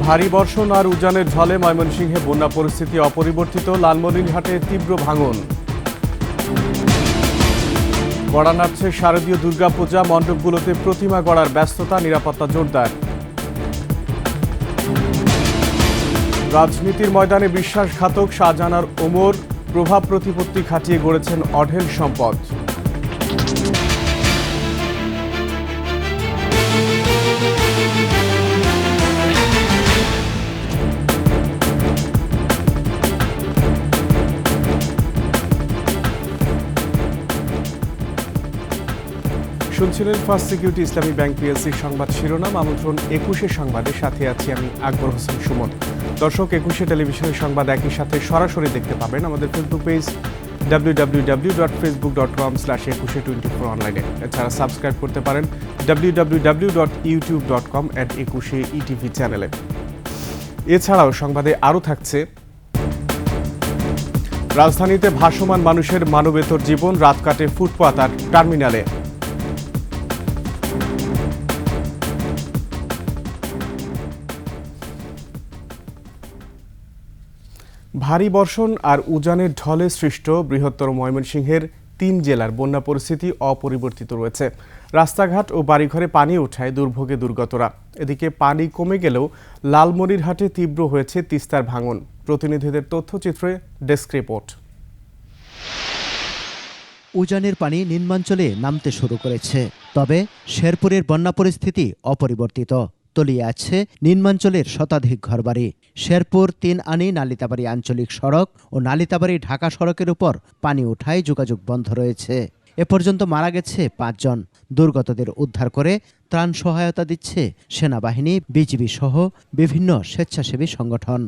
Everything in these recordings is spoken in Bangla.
ভারী বর্ষণ আর উজানের ঝলে ময়মনসিংহে বন্যা পরিস্থিতি অপরিবর্তিত, লালমনিরহাটে তীব্র ভাঙন। গড়া নাড়ছে শারদীয় দুর্গাপূজা, মণ্ডপগুলোতে প্রতিমা গড়ার ব্যস্ততা, নিরাপত্তা জোরদার। রাজনীতির ময়দানে বিশ্বাসঘাতক শাহজাহান ওমর, প্রভাব প্রতিপত্তি খাটিয়ে গড়েছেন অঢেল সম্পদ। শুনছিলেন ফার্স্ট সিকিউরিটি ইসলামী ব্যাংক পিএলসির সংবাদ শিরোনাম। আমন্ত্রণ ২১শে সংবাদের সাথে আছি আমি আকবর হোসেন সুমন। দর্শক, ২১শে টেলিভিশনের সংবাদ একই সাথে সরাসরি দেখতে পাবেন আমাদের ফেসবুক পেজ www.facebook.com/2124 অনলাইনে। এছাড়া সাবস্ক্রাইব করতে পারেন www.youtube.com/21sheetv চ্যানেলে। এছাড়াও সংবাদে আরও থাকছে, রাজধানীতে ভাসমান মানুষের মানবেতর জীবন, রাত কাটে ফুটপাত আর টার্মিনালে। ভারী বর্ষণ আর উজানের ঢলে সৃষ্ট বৃহত্তর ময়মনসিংহের ৩ জেলার বন্যা পরিস্থিতি অপরিবর্তিত রয়েছে। রাস্তাঘাট ও বাড়িঘরে পানি ওঠায় দুর্ভোগে দুর্গতরা। এদিকে পানি কমে গেলেও লালমনিরহাটে তীব্র হয়েছে তিস্তার ভাঙন। প্রতিনিধিদের তথ্যচিত্রে ডেস্ক রিপোর্ট। উজানের পানি নিম্নাঞ্চলে নামতে শুরু করেছে, তবে শেরপুরের বন্যা পরিস্থিতি অপরিবর্তিত। তলিয়ে আছে নিম্নাঞ্চলের শতাধিক ঘরবাড়ি। শেরপুর ৩ আনি নালিতাবাড়ি আঞ্চলিক সড়ক ও নালিতাবাড়ি ঢাকা সড়কের উপর পানি ওঠায় যোগাযোগ বন্ধ রয়েছে। এ পর্যন্ত মারা গেছে ৫ জন। দুর্গতদের উদ্ধার করে ত্রাণ সহায়তা দিচ্ছে সেনাবাহিনী, বিজিবি সহ বিভিন্ন স্বেচ্ছাসেবী সংগঠন।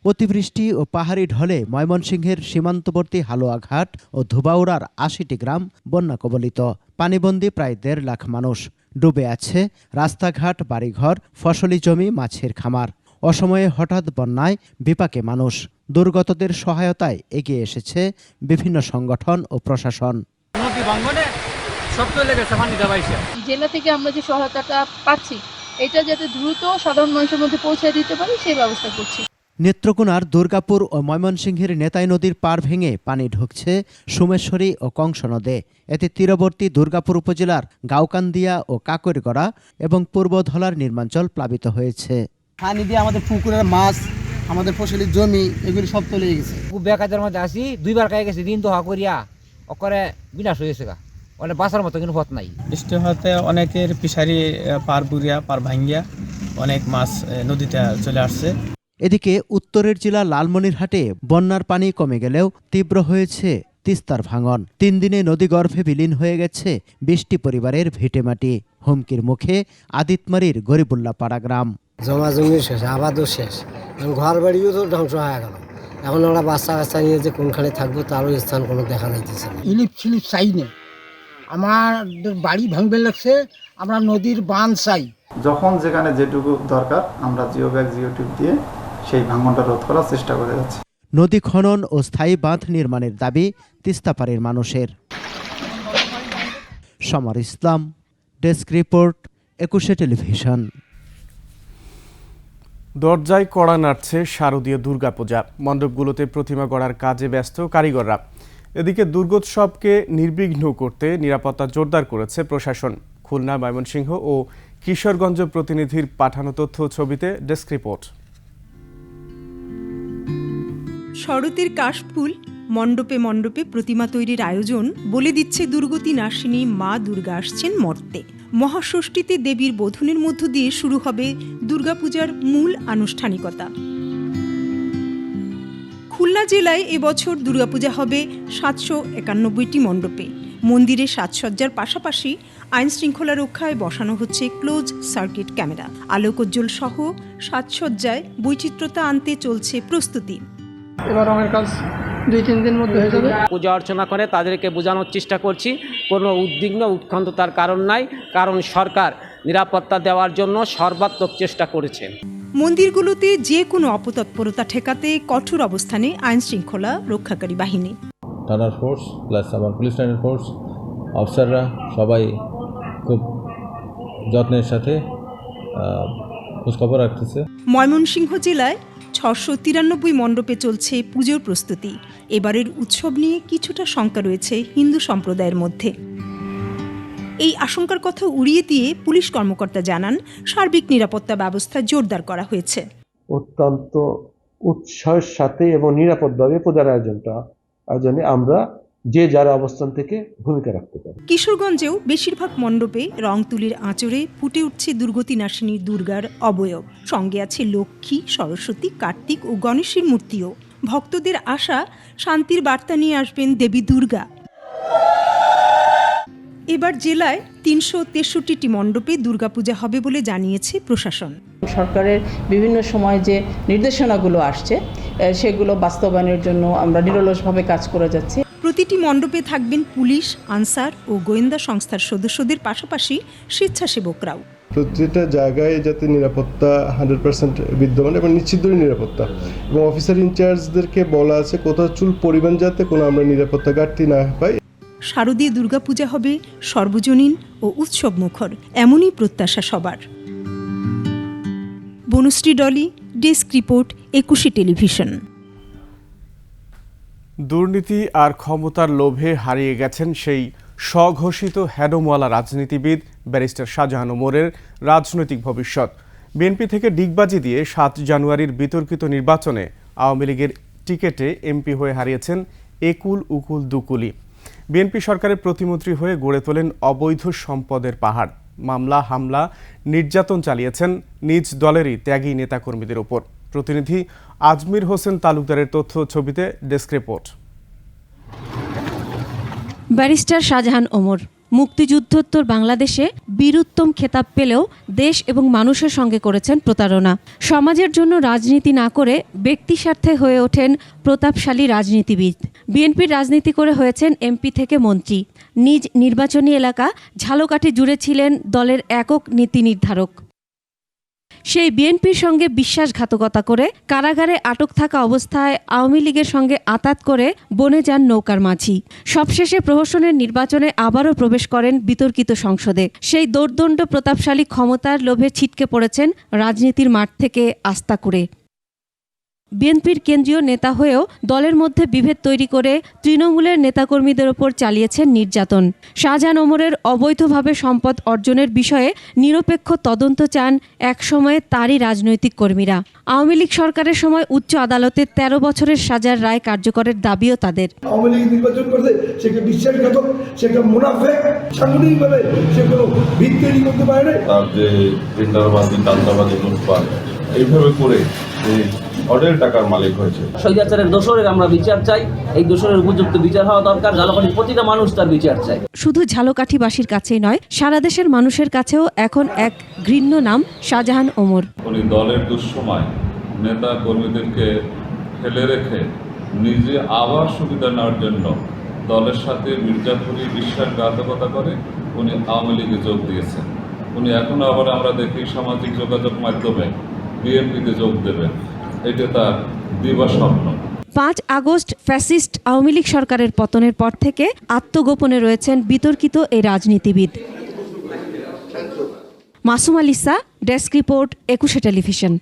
অতিবৃষ্টি ও পাহাড়ি ঢলে ময়মনসিংহের সীমান্তবর্তী হালুয়াঘাট ও ধুবাউড়ার ৮০টি গ্রাম বন্যা কবলিত। পানিবন্দী প্রায় ১.৫ লাখ মানুষ। ডুবে আছে রাস্তাঘাট, বাড়িঘর, ফসলি জমি, মাছের খামার। অসময়ে হঠাৎ বন্যায় বিপাকে মানুষ। দুর্গতদের সহায়তায় এগিয়ে এসেছে বিভিন্ন সংগঠন ও প্রশাসন। জেলা থেকে আমরা যে সহায়তাটা পাচ্ছি, এটা যাতে দ্রুত সাধারণ মানুষের মধ্যে পৌঁছে দিতে পারি সেই ব্যবস্থা করছি। নেত্রকোনার দুর্গাপুর ও ময়মনসিংহের নেতাই নদীর পাড় ভেঙে পানি ঢুকছে সোমেশ্বরী ও কংস নদে। এতে তীরবর্তী দুর্গাপুর উপজেলার গাউকান্দিয়া ও কাকরগড়া এবং পূর্ব ধলার নির্মাঞ্চল প্লাবিত হয়েছে। পানি দিয়ে আমাদের পুকুরের মাছ, আমাদের ফসলি জমি, এগুলি সব তলে গেছে। বেকাজের মধ্যে আসি, 2 বার খাই গেছে, দিন তো হা করিয়া ওকরে বিনাশ হয়েছে গা। অনেক বাঁচার মতো কিন্তু পথ নাই। বৃষ্টি হতে অনেকের ফিশারি পার বুড়িয়া, পার ভাঙ্গিয়া অনেক মাছ নদীতে চলে আসছে। এদিকে উত্তরের জেলা লালমনিরহাটে বন্যার পানি কমে গেলেও তীব্র হয়েছে তিস্তার ভাঙন। 3 দিনে নদীগর্ভে বিলীন হয়ে গেছে 20টি পরিবারের ভিটেমাটি। হুমকির মুখে আদিতমারির গরিবুল্লাহ পাড়া গ্রাম। জমা জমি শেষ, আবাদও শেষ, ঘর বাড়িও তো ধ্বংস হয়ে গেল। এখন আমরা বাচ্চা কাচ্চা নিয়ে যে কোনখানে থাকবো তারও স্থান কোনো দেখা যাইতেছে না। ইলিপ ছিলিপ চাই না, আমাদের বাড়ি ভাঙবে লাগছে, আমরা নদীর বাঁধ চাই। যখন যেখানে যেটুকু দরকার আমরা জিও ব্যাগ, জিও টিউব দিয়ে সেই ভাঙনটা রোধ করার চেষ্টা করে যাচ্ছি। নদী খনন ও স্থায়ী বাঁধ নির্মাণের দাবি তিস্তাপাড়ের মানুষের। সমর ইসলাম, ডেস্ক রিপোর্ট, ২১শে টেলিভিশন। দরজায় কড়া নাড়ছে শারদীয় দুর্গাপূজা, মণ্ডপগুলোতে প্রতিমা গড়ার কাজে ব্যস্ত কারিগররা। এদিকে দুর্গোৎসবকে নির্বিঘ্ন করতে নিরাপত্তা জোরদার করেছে প্রশাসন। খুলনা, ময়মনসিংহ ও কিশোরগঞ্জ প্রতিনিধির পাঠানো তথ্য ছবিতে ডেস্ক রিপোর্ট। শরতের কাশফুল, মণ্ডপে মণ্ডপে প্রতিমা তৈরির আয়োজন বলে দিচ্ছে দুর্গতি নাশিনী মা দুর্গা আসছেন মর্তে। মহাষষ্ঠীতে দেবীর বোধনের মধ্য দিয়ে শুরু হবে দুর্গাপূজার মূল আনুষ্ঠানিকতা। খুলনা জেলায় এবছর দুর্গাপূজা হবে ৭৯১টি মণ্ডপে। মন্দিরে সাজসজ্জার পাশাপাশি আইন শৃঙ্খলা রক্ষায় বসানো হচ্ছে ক্লোজ সার্কিট ক্যামেরা। আলোকোজ্জ্বল সহ সাজসজ্জায় বৈচিত্র্যতা আনতে চলছে প্রস্তুতি। এবার রঙের কাজ 2-3 দিনের মধ্যে হয়ে যাবে। পূজা অর্চনা করে তাদেরকে বোঝানোর চেষ্টা করছি, কোনো উদ্বিগ্ন উৎকণ্ঠতার কারণ নাই, কারণ সরকার নিরাপত্তা দেওয়ার জন্য সর্বাত্মক চেষ্টা করেছে। মন্দিরগুলোতে যে কোনো অপতৎপরতা ঠেকাতে কঠোর অবস্থানে আইন শৃঙ্খলা রক্ষাকারী বাহিনী। থানার ফোর্স প্লাস আমার পুলিশ লাইনের ফোর্স, অফিসাররা সবাই খুব যত্নের সাথে খোঁজখবর রাখতেছে। ময়মনসিংহ জেলায় 693 মণ্ডপে চলছে পুজোর প্রস্তুতি। এবারের উৎসব নিয়ে কিছুটা শঙ্কা রয়েছে হিন্দু সম্প্রদায়ের মধ্যে। এই আশঙ্কার কথা উড়িয়ে দিয়ে পুলিশ কর্মকর্তা জানান, সার্বিক নিরাপত্তা ব্যবস্থা জোরদার করা হয়েছে। অত্যন্ত উৎসাহের সাথে এবং নিরাপদভাবে পূজার আয়োজনে আমরা যে যার অবস্থান থেকে ভূমিকা রাখতে পারি। কিশোরগঞ্জেও বেশিরভাগ মণ্ডপে রং তুলির আঁচড়ে ফুটে উঠছে দুর্গতি নাশিনী দুর্গার অবয়ব। সঙ্গে আছে লক্ষ্মী, সরস্বতী, কার্তিক ও গণেশের মূর্তিও। ভক্তদের আশা, শান্তির বার্তা নিয়ে আসবেন দেবী দুর্গা। এবার জেলায় 363টি মণ্ডপে দুর্গাপূজা হবে বলে জানিয়েছে প্রশাসন। সরকারের বিভিন্ন সময় যে নির্দেশনাগুলো আসছে সেগুলো বাস্তবায়নের জন্য আমরা নিরলসভাবে কাজ করে যাচ্ছি। প্রতিটি মণ্ডপে থাকবেন পুলিশ, আনসার ও গোয়েন্দা সংস্থার সদস্যদের পাশাপাশি স্বেচ্ছাসেবকরাও। প্রতিটা জায়গায় যাতে নিরাপত্তা 100% বিদ্যমান এবং নিশ্চিত নিরাপত্তা, এবং অফিসার ইনচার্জদেরকে বলা আছে কোথাও চুল পরিমাণ যাতে কোনো আমরা নিরাপত্তা ঘাটতি না পাই। শারদীয় দুর্গাপূজা হবে সর্বজনীন ও উৎসব মুখর, এমনই প্রত্যাশা সবার। Banushree Dolly, desk report, 21 television. দুর্নীতি আর ক্ষমতার লোভে হারিয়ে গেছেন সেই স্বঘোষিত হ্যাডমওয়ালা রাজনীতিবিদ ব্যারিস্টার শাহজাহান ওমরের রাজনৈতিক ভবিষ্যৎ। বিএনপি থেকে ডিগবাজি দিয়ে 7 জানুয়ারির বিতর্কিত নির্বাচনে আওয়ামী লীগের টিকেটে এমপি হয়ে হারিয়েছেন একুল উকুল দুকুলি। বিএনপি সরকারের প্রতিমন্ত্রী হয়ে গড়ে তোলেন অবৈধ সম্পদের পাহাড়। মামলা, হামলা, নির্যাতন চালিয়েছেন নিজ দলেরই ত্যাগী নেতাকর্মীদের ওপর। প্রতিনিধি আজমির হোসেন তালুকদারের তথ্য ছবিতে desk report. Barrister Shahjahan Omar মুক্তিযুদ্ধোত্তর বাংলাদেশে বীরুত্তম খেতাব পেলেও দেশ এবং মানুষের সঙ্গে করেছেন প্রতারণা। সমাজের জন্য রাজনীতি না করে ব্যক্তি স্বার্থে হয়ে ওঠেন প্রতাপশালী রাজনীতিবিদ। বিএনপির রাজনীতি করে হয়েছেন এমপি থেকে মন্ত্রী। নিজ নির্বাচনী এলাকা ঝালকাঠি জুড়ে ছিলেন দলের একক নীতি নির্ধারক। সেই বিএনপির সঙ্গে বিশ্বাসঘাতকতা করে কারাগারে আটক থাকা অবস্থায় আওয়ামী লীগের সঙ্গে আঁতাত করে বনে যান নৌকার মাঝি। সবশেষে প্রহসনের নির্বাচনে আবারও প্রবেশ করেন বিতর্কিত সংসদে। সেই দোর্দণ্ড প্রতাপশালী ক্ষমতার লোভে ছিটকে পড়েছেন রাজনীতির মাঠ থেকে আস্থা করে। বিএনপির কেন্দ্রীয় নেতা হয়েও দলের মধ্যে বিভেদ তৈরি করে তৃণমূলের নেতাকর্মীদের ওপর চালিয়েছেন নির্যাতন। শাহজাহান ওমরের অবৈধভাবে সম্পদ অর্জনের বিষয়ে নিরপেক্ষ তদন্ত চান একসময়ে তারই রাজনৈতিক কর্মীরা। আওয়ামী লীগ সরকারের সময় উচ্চ আদালতে 13 বছরের সাজার রায় কার্যকরের দাবিও তাদের। আওয়ামী লীগ নির্বাচন করতে সেটা বিশ্বাসঘাতক, সেটা মুনাফেক, সাংগঠনিকভাবে সে কোনো ভিত্তি তৈরি করতে পারে না। তার যে টেন্ডারবাজি, দান্দাবাজি, লুটপাট এইভাবে করে অর্ডার টাকার মালিক হয়েছে। স্বৈরাচারের দোষরের আমরা বিচার চাই। এই দোষরের উপযুক্ত বিচার হওয়া দরকার। ঝালকাঠির প্রতিটা মানুষ তার বিচার চাই। শুধু ঝালকাঠিবাসীর কাছেই নয়, সারা দেশের মানুষের কাছেও এখন এক ঘৃণ্য নাম শাহজাহান ওমর। উনি দলের দুঃসময় নেতা কর্মীদেরকে ফেলে রেখে নিজে আবার সুবিধা নেওয়ার জন্য দলের সাথে মির্জাপুরি বিশ্বাসঘাতকতা করে উনি আওয়ামী লীগে যোগ দিয়েছেন। উনি এখন আবার আমরা দেখি সামাজিক যোগাযোগ মাধ্যমে বিএনপিতে যোগ দেবেন। এটা তার দিবা স্বপ্ন। 5 আগস্ট ফ্যাসিস্ট আওয়ামী লীগ সরকারের পতনের পর থেকে আত্মগোপনে রয়েছেন বিতর্কিত এই রাজনীতিবিদ। Masum আলিসা, desk report, 21 television.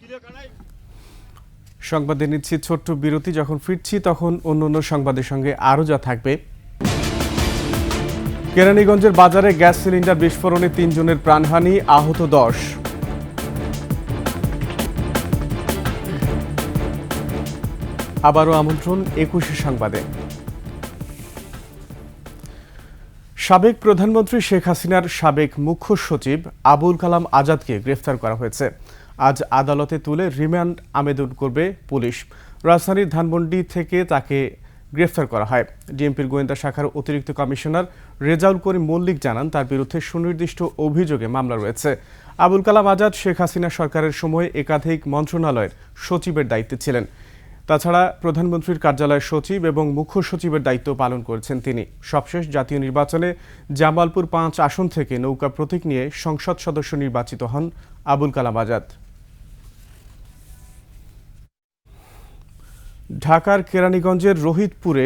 সংবাদে নিচ্ছি ছোট্ট বিরতি। যখন ফিরছি তখন অন্য সংবাদের সঙ্গে আরও যা থাকবে। কেরানীগঞ্জের বাজারে গ্যাস সিলিন্ডার বিস্ফোরণে 3 জনের প্রাণহানি, আহত 10। আবারও আমন্ত্রণ 21 সংবাদে। সাবেক প্রধানমন্ত্রী শেখ হাসিনার সাবেক মুখ্য সচিব আবুল কালাম আজাদকে গ্রেফতার করা হয়েছে। আজ আদালতে তুলে রিমান্ড আবেদন করবে পুলিশ। রাজধানীর ধানমন্ডি থেকে তাকে গ্রেফতার করা হয়। ডিএমপির গোয়েন্দা শাখার অতিরিক্ত কমিশনার রেজাউল করিম মল্লিক জানান, তার বিরুদ্ধে সুনির্দিষ্ট অভিযোগে মামলা রয়েছে। আবুল কালাম আজাদ শেখ হাসিনা সরকারের সময় একাধিক মন্ত্রণালয়ের সচিবের দায়িত্বে ছিলেন। তাছাড়া প্রধানমন্ত্রীর কার্যালয়ের সচিব এবং মুখ্য সচিবের দায়িত্ব পালন করেছেন তিনি। সবশেষ জাতীয় নির্বাচনে জামালপুর 5 আসন থেকে নৌকা প্রতীক নিয়ে সংসদ সদস্য নির্বাচিত হন আবুল কালাম আজাদ। ঢাকার কেরানীগঞ্জের রোহিতপুরে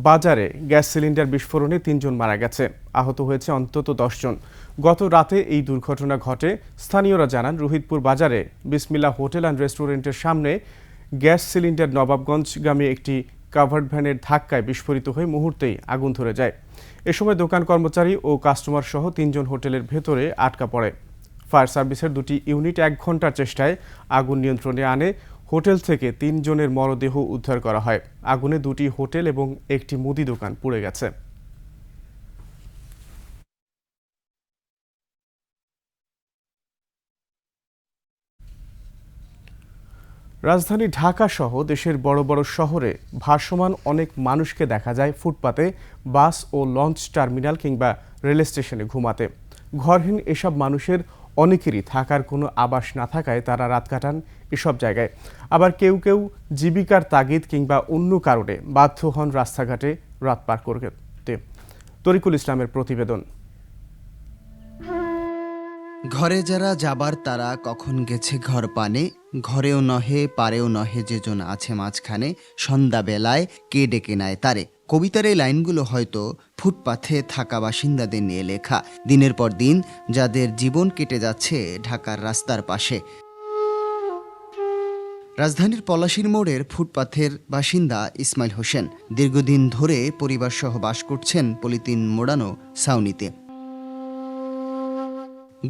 বাজারে গ্যাস সিলিন্ডার বিস্ফোরণে ৩ জন মারা গেছে, আহত হয়েছে অন্তত ১০ জন। গত রাতে এই দুর্ঘটনা ঘটে। স্থানীয়রা জানান, রোহিতপুর বাজারে বিসমিল্লাহ হোটেল অ্যান্ড রেস্টুরেন্টের সামনে গ্যাস সিলিন্ডার নবাবগঞ্জগামী একটি কাভার্ড ভ্যানের ধাক্কায় বিস্ফোরিত হয়ে মুহূর্তেই আগুন ধরে যায়। এ সময় দোকান কর্মচারী ও কাস্টমার সহ ৩ জন হোটেলের ভেতরে আটকা পড়ে। ফায়ার সার্ভিসের 2টি ইউনিট 1 ঘন্টার চেষ্টায় আগুন নিয়ন্ত্রণে আনে। হোটেল থেকে 3 জনের মরদেহ উদ্ধার করা হয়। আগুনে 2টি হোটেল এবং একটি মুদি দোকান পুড়ে গেছে। রাজধানী ঢাকা সহ দেশের বড় বড় শহরে ভাসমান অনেক মানুষকে দেখা যায় ফুটপাতে, বাস ও লঞ্চ টার্মিনাল কিংবা রেল স্টেশনে ঘুমাতে। ঘরহীন এসব মানুষের অনেকেরই থাকার কোনো আবাস না থাকায় তারা রাত কাটান এসব জায়গায়। আবার কেউ কেউ জীবিকার তাগিদ কিংবা অন্য কারণে বাধ্য হন রাস্তাঘাটে রাত পার করতে। তরিকুল ইসলামের প্রতিবেদন। ঘরে যারা যাবার তারা কখন গেছে ঘর পানে, ঘরেও নহে পারেও নহে যেজন আছে মাঝখানে, সন্ধ্যাবেলায় কে ডেকে নেয় তারে। কবিতার এই লাইনগুলো হয়তো ফুটপাথে থাকা বাসিন্দাদের নিয়ে লেখা। দিনের পর দিন যাদের জীবন কেটে যাচ্ছে ঢাকার রাস্তার পাশে। রাজধানীর পলাশীর মোড়ের ফুটপাথের বাসিন্দা ইসমাইল হোসেন দীর্ঘদিন ধরে পরিবারসহ বাস করছেন পলিথিন মোড়ানো ছাউনিতে।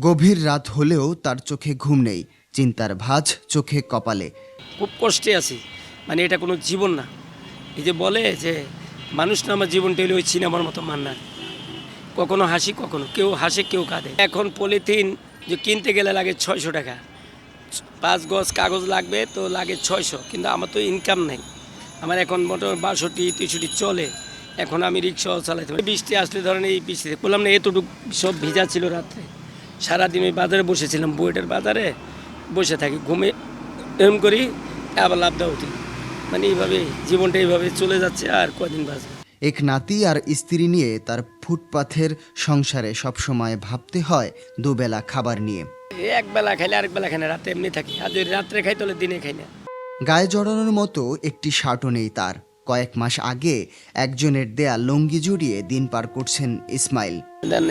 গভীর রাত হলেও তার চোখে ঘুম নেই, চিন্তার ভাঁজ চোখে কপালে। খুব কষ্টে আছি, মানে এটা কোনো জীবন না। এই যে বলে যে মানুষ না, আমার জীবনটা হলে ওই সিনেমার মতো মান্নার, কখনো হাসি কখনো কেউ হাসে কেউ কাঁদে। এখন পলিথিন যে কিনতে গেলে লাগে 600 টাকা, 5 গজ কাগজ লাগবে তো লাগে 600, কিন্তু আমার তো ইনকাম নেই। আমার এখন মোটর 62-63 চলে, এখন আমি রিক্সাও চালাইতে পারি। বৃষ্টি আসলে ধরেন এই বৃষ্টিতে বললাম না, এতটুকু সব ভিজা ছিল রাত্রে। সারাদিন ওই বাজারে বসেছিলাম, বুয়েটের বাজারে বসে থাকি, ঘুমে এরম করি, আবার লাভ দেওয়া উঠি। মানে এইভাবে জীবনটা এইভাবে চলে যাচ্ছে, আর কদিন বাজবে। এক নাতি আর স্ত্রী নিয়ে তার ফুটপাথের সংসারে সবসময় ভাবতে হয় দুবেলা খাবার নিয়ে। একবেলা খাইলে আরেক বেলা খাই না, রাতে এমনি থাকি। আর যদি রাত্রে খাই তাহলে দিনে খাই না। গায়ে জড়ানোর মতো একটি শার্টও নেই তার। কয়েক মাস আগে একজনের দেয়া লুঙ্গি জড়িয়ে দিন পার করছেন ইসমাইল।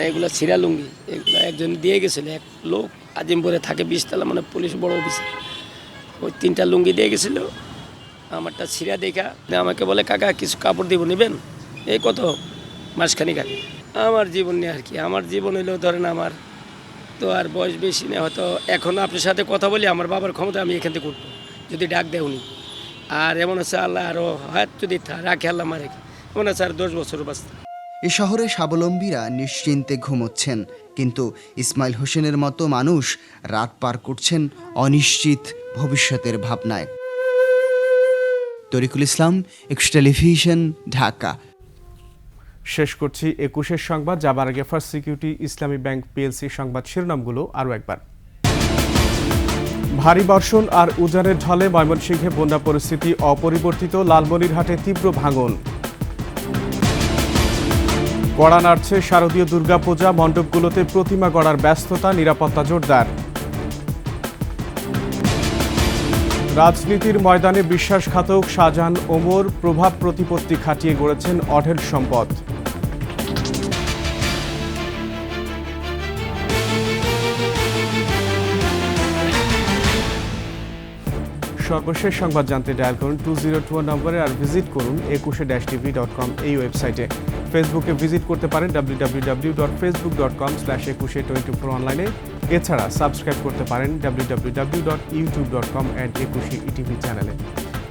এগুলো ছিঁড়া লুঙ্গি, এগুলো একজন দিয়ে গেছিল, এক লোক আজিমপুরে থাকে 20 তলা, মানে পুলিশ বড় অফিসার। ওই 3টা লুঙ্গি দিয়ে গেছিল, আমারটা ছিঁড়া দেখা আমাকে বলে, কাকা কিছু কাপড় দিব, নেবেন? এই কত মাসখানিক আগে। আমার জীবন নিয়ে আর কি, আমার জীবন হইলেও ধরেন আমার তো আর বয়স বেশি নেই, হয়তো এখন আপনার সাথে কথা বলি আমার বাবার ক্ষমতা আমি এখান থেকে উঠবো যদি ডাক দেয় উনি। আর এমন আছে আল্লাহ আরও হাত যদি রাখে আল্লাহ মারে, এমন আছে আর 10 বছর বাঁচতে। এ শহরে স্বাবলম্বীরা নিশ্চিন্তে ঘুমোচ্ছেন, কিন্তু ইসমাইল হোসেনের মতো মানুষ রাত পার করছেন অনিশ্চিত ভবিষ্যতের ভাবনায়। তরিকুল ইসলাম, একুশে টেলিভিশন, ঢাকা। শেষ করছি 21-এর সংবাদ। যাবার আগে ফার্স্ট সিকিউরিটি ইসলামী ব্যাংক পিএলসি সংবাদ শিরোনামগুলো আরও একবার। ভারী বর্ষণ আর উজানের ঢলে ময়মনসিংহে বন্যা পরিস্থিতি অপরিবর্তিত, লালমনিরহাটে তীব্র ভাঙন। কড়া নাড়ছে শারদীয় দুর্গাপূজা, মণ্ডপগুলোতে প্রতিমা গড়ার ব্যস্ততা, নিরাপত্তা জোরদার। রাজনীতির ময়দানে বিশ্বাসঘাতক শাহজাহান ওমর, প্রভাব প্রতিপত্তি খাটিয়ে গড়েছেন অঢেল সম্পদ। সর্বশেষ সংবাদ জানতে ডায়াল করুন 2021 নম্বরে, আর ভিজিট করুন 21-tv.com এই ওয়েবসাইটে। ফেসবুকে ভিজিট করতে পারেন www.facebook.com/2124 অনলাইনে। এছাড়া সাবস্ক্রাইব করতে পারেন www.youtube.com/21etv চ্যানেলে।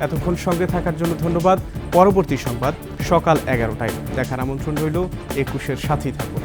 এতক্ষণ সঙ্গে থাকার জন্য ধন্যবাদ। পরবর্তী সংবাদ সকাল 11টায় দেখার আমন্ত্রণ রইল। 21-এর সাথেই থাকুন।